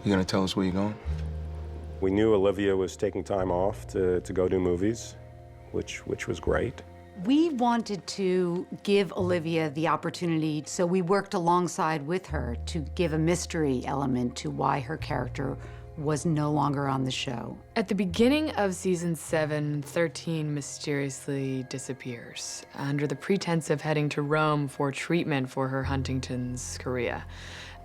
You gonna tell us where you're going? We knew Olivia was taking time off to go do movies, which was great. We wanted to give Olivia the opportunity, so we worked alongside with her to give a mystery element to why her character was no longer on the show. At the beginning of season 7, 13 mysteriously disappears under the pretense of heading to Rome for treatment for her Huntington's chorea.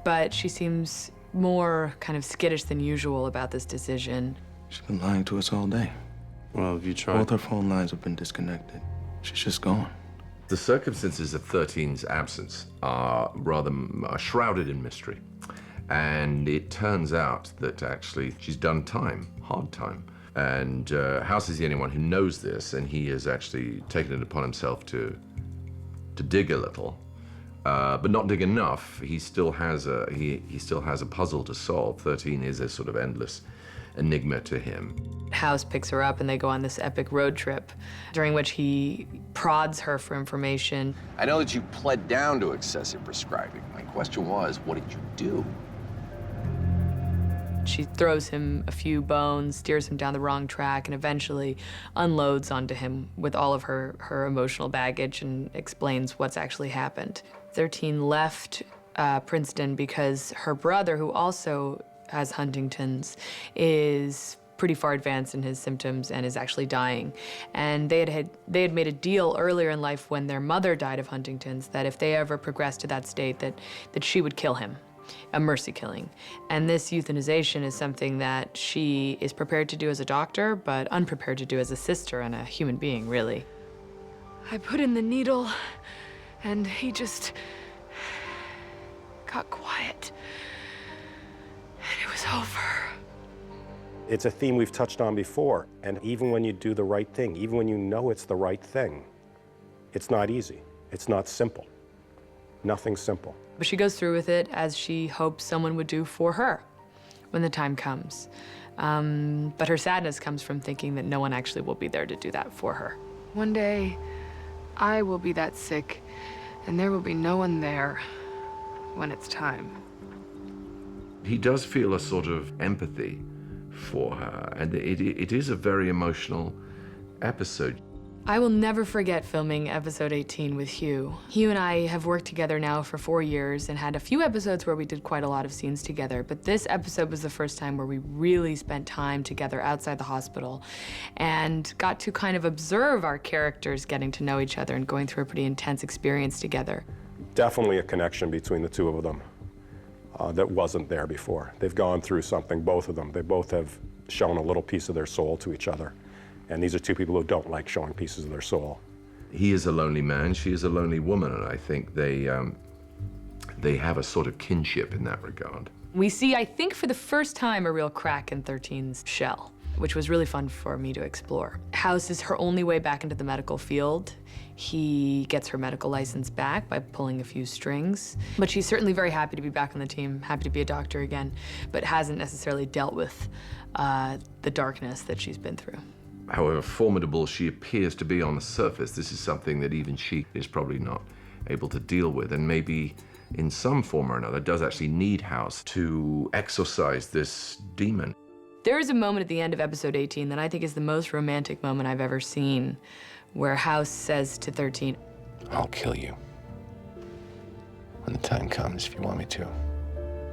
But she seems more kind of skittish than usual about this decision. She's been lying to us all day. Well, have you tried? Both her phone lines have been disconnected. She's just gone. The circumstances of 13's absence are rather shrouded in mystery. And it turns out that actually she's done time, hard time. And House is the only one who knows this, and he has actually taken it upon himself to dig a little, but not dig enough. He still has a puzzle to solve. 13 is a sort of endless enigma to him. House picks her up and they go on this epic road trip, during which he prods her for information. I know that you pled down to excessive prescribing. My question was, what did you do? She throws him a few bones, steers him down the wrong track, and eventually unloads onto him with all of her emotional baggage and explains what's actually happened. 13 left Princeton because her brother, who also has Huntington's, is pretty far advanced in his symptoms and is actually dying. And they had made a deal earlier in life when their mother died of Huntington's that if they ever progressed to that state, that she would kill him. A mercy killing. And this euthanization is something that she is prepared to do as a doctor, but unprepared to do as a sister and a human being, really. I put in the needle, and he just got quiet. And it was over. It's a theme we've touched on before, and even when you do the right thing, even when you know it's the right thing, it's not easy. It's not simple. Nothing's simple. But she goes through with it as she hopes someone would do for her when the time comes. But her sadness comes from thinking that no one actually will be there to do that for her. One day, I will be that sick, and there will be no one there when it's time. He does feel a sort of empathy for her, and it is a very emotional episode. I will never forget filming episode 18 with Hugh. Hugh and I have worked together now for 4 years and had a few episodes where we did quite a lot of scenes together, but this episode was the first time where we really spent time together outside the hospital and got to kind of observe our characters getting to know each other and going through a pretty intense experience together. Definitely a connection between the two of them that wasn't there before. They've gone through something, both of them. They both have shown a little piece of their soul to each other. And these are two people who don't like showing pieces of their soul. He is a lonely man, she is a lonely woman, and I think they have a sort of kinship in that regard. We see, I think for the first time, a real crack in 13's shell, which was really fun for me to explore. House is her only way back into the medical field. He gets her medical license back by pulling a few strings. But she's certainly very happy to be back on the team, happy to be a doctor again, but hasn't necessarily dealt with the darkness that she's been through. However formidable she appears to be on the surface, this is something that even she is probably not able to deal with, and maybe in some form or another does actually need House to exorcise this demon. There is a moment at the end of episode 18 that I think is the most romantic moment I've ever seen, where House says to 13, I'll kill you when the time comes if you want me to.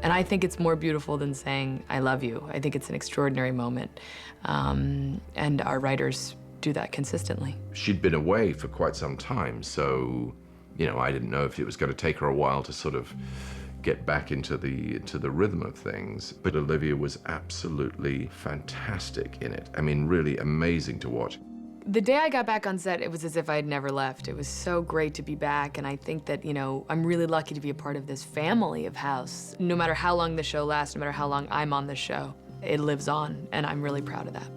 And I think it's more beautiful than saying, I love you. I think it's an extraordinary moment. And our writers do that consistently. She'd been away for quite some time, so, you know, I didn't know if it was going to take her a while to sort of get back into the rhythm of things. But Olivia was absolutely fantastic in it. I mean, really amazing to watch. The day I got back on set, it was as if I had never left. It was so great to be back, and I think that, you know, I'm really lucky to be a part of this family of House. No matter how long the show lasts, no matter how long I'm on the show, it lives on, and I'm really proud of that.